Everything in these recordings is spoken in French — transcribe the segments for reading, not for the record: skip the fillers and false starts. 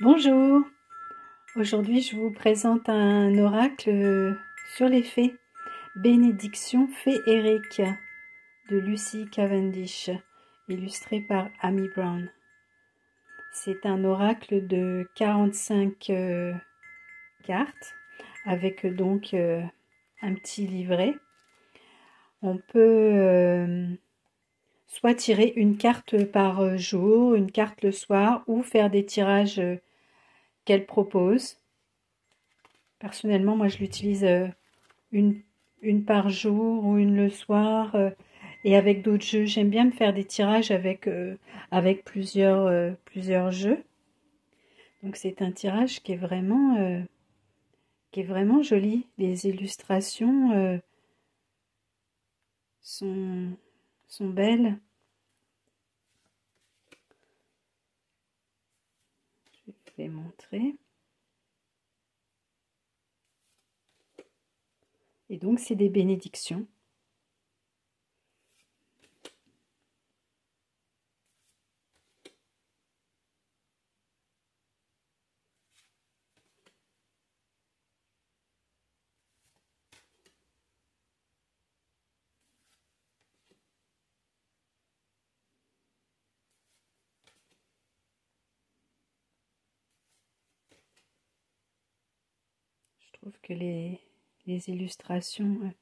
Bonjour, aujourd'hui je vous présente un oracle sur les fées, Bénédiction féerique de Lucy Cavendish, illustré par Amy Brown. C'est un oracle de 45 cartes, avec donc un petit livret. On peut soit tirer une carte par jour, une carte le soir, ou faire des tirages qu'elle propose. Personnellement, moi je l'utilise une par jour ou une le soir, et avec d'autres jeux. J'aime bien me faire des tirages avec plusieurs jeux. Donc c'est un tirage qui est vraiment joli. Les illustrations sont belles. Je vais montrer. Et donc c'est des bénédictions. Je trouve que les illustrations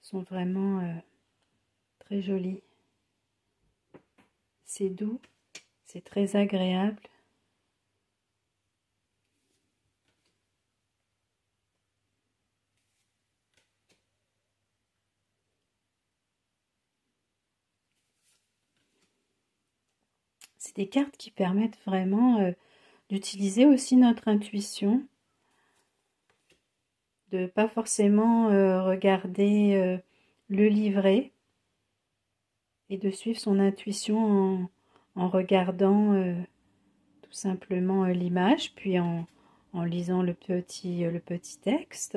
sont vraiment très jolies. C'est doux, c'est très agréable. C'est des cartes qui permettent vraiment d'utiliser aussi notre intuition, de pas forcément regarder le livret et de suivre son intuition en regardant tout simplement l'image, puis en lisant le petit texte.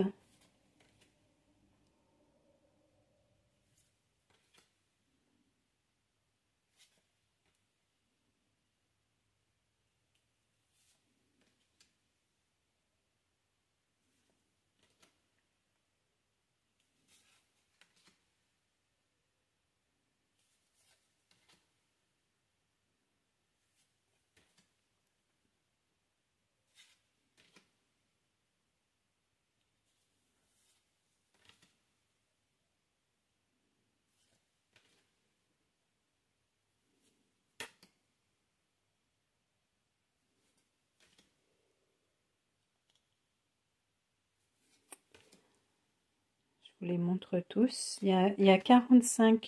Je vous les montre tous. Il y a 45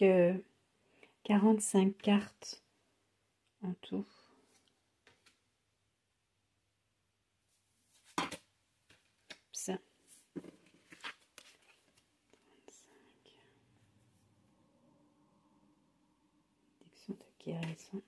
cartes en tout. Ça. Bénédiction de guérison.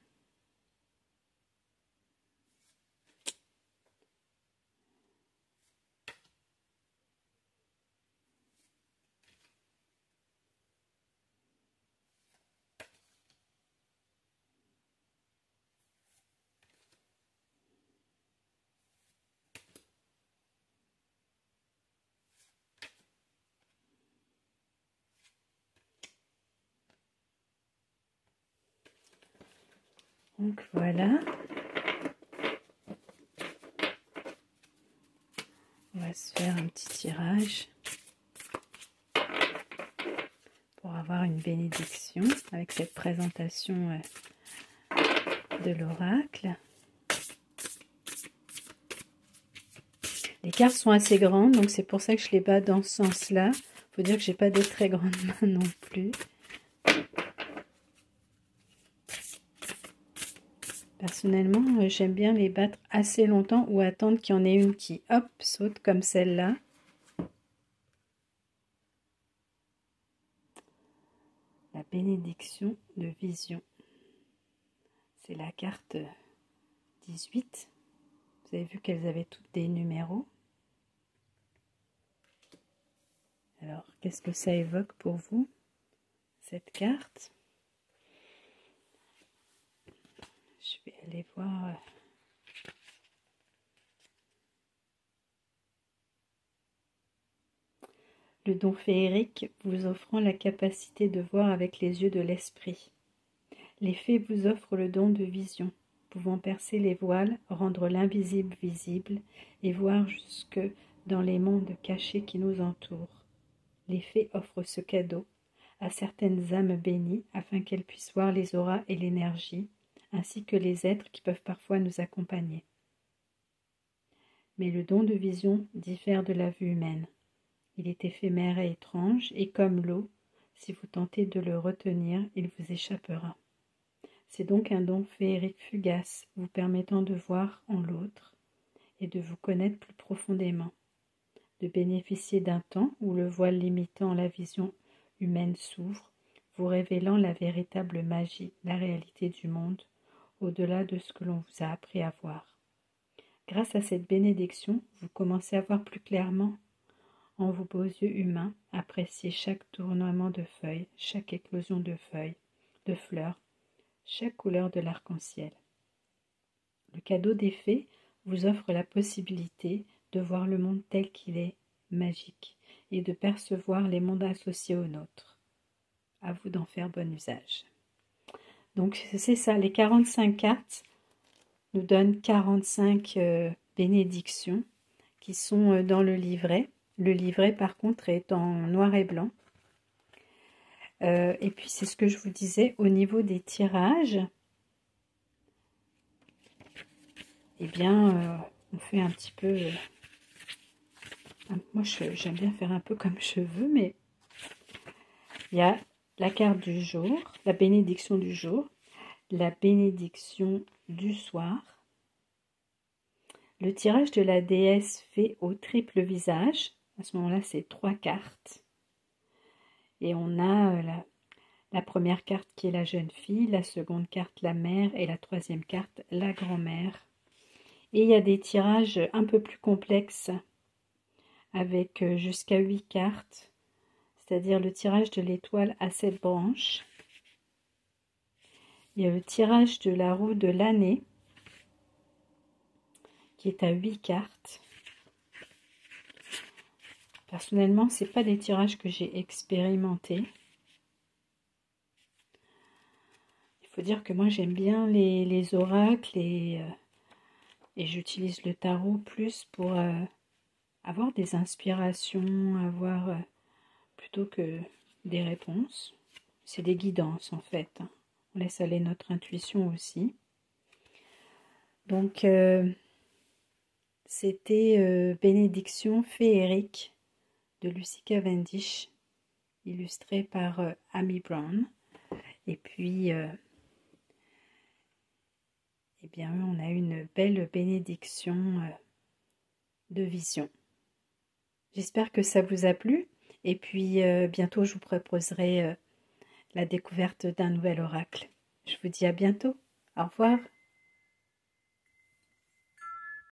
Donc voilà. On va se faire un petit tirage pour avoir une bénédiction avec cette présentation de l'oracle. Les cartes sont assez grandes, donc c'est pour ça que je les bats dans ce sens-là. Il faut dire que j'ai pas des très grandes mains non plus. Personnellement, j'aime bien les battre assez longtemps ou attendre qu'il y en ait une qui, hop, saute comme celle-là. La bénédiction de vision. C'est la carte 18. Vous avez vu qu'elles avaient toutes des numéros. Alors, qu'est-ce que ça évoque pour vous, cette carte? Je vais aller voir le don féerique vous offrant la capacité de voir avec les yeux de l'esprit. Les fées vous offrent le don de vision, pouvant percer les voiles, rendre l'invisible visible et voir jusque dans les mondes cachés qui nous entourent. Les fées offrent ce cadeau à certaines âmes bénies afin qu'elles puissent voir les auras et l'énergie, ainsi que les êtres qui peuvent parfois nous accompagner. Mais le don de vision diffère de la vue humaine. Il est éphémère et étrange, et comme l'eau, si vous tentez de le retenir, il vous échappera. C'est donc un don féerique fugace, vous permettant de voir en l'autre et de vous connaître plus profondément, de bénéficier d'un temps où le voile limitant la vision humaine s'ouvre, vous révélant la véritable magie, la réalité du monde, au-delà de ce que l'on vous a appris à voir. Grâce à cette bénédiction, vous commencez à voir plus clairement en vos beaux yeux humains, apprécier chaque tournoiement de feuilles, chaque éclosion de feuilles, de fleurs, chaque couleur de l'arc-en-ciel. Le cadeau des fées vous offre la possibilité de voir le monde tel qu'il est, magique, et de percevoir les mondes associés aux nôtres. À vous d'en faire bon usage. Donc c'est ça, les 45 cartes nous donnent 45 bénédictions qui sont dans le livret. Le livret par contre est en noir et blanc. Et puis c'est ce que je vous disais au niveau des tirages. Eh bien, on fait un petit peu... moi, j'aime bien faire un peu comme je veux, mais il y a la carte du jour, la bénédiction du jour, la bénédiction du soir, le tirage de la déesse fait au triple visage. À ce moment-là, c'est 3 cartes. Et on a la première carte qui est la jeune fille, la seconde carte la mère et la troisième carte la grand-mère. Et il y a des tirages un peu plus complexes avec jusqu'à 8 cartes, c'est-à-dire le tirage de l'étoile à 7 branches. Il y a le tirage de la roue de l'année qui est à 8 cartes. Personnellement, ce n'est pas des tirages que j'ai expérimentés. Il faut dire que moi j'aime bien les oracles et j'utilise le tarot plus pour avoir des inspirations, avoir plutôt que des réponses. C'est des guidances en fait. On laisse aller notre intuition aussi. Donc c'était Bénédiction féerique de Lucy Cavendish, illustrée par Amy Brown. Et puis eh bien, on a une belle bénédiction de vision. J'espère que ça vous a plu. Et puis, bientôt, je vous proposerai la découverte d'un nouvel oracle. Je vous dis à bientôt. Au revoir.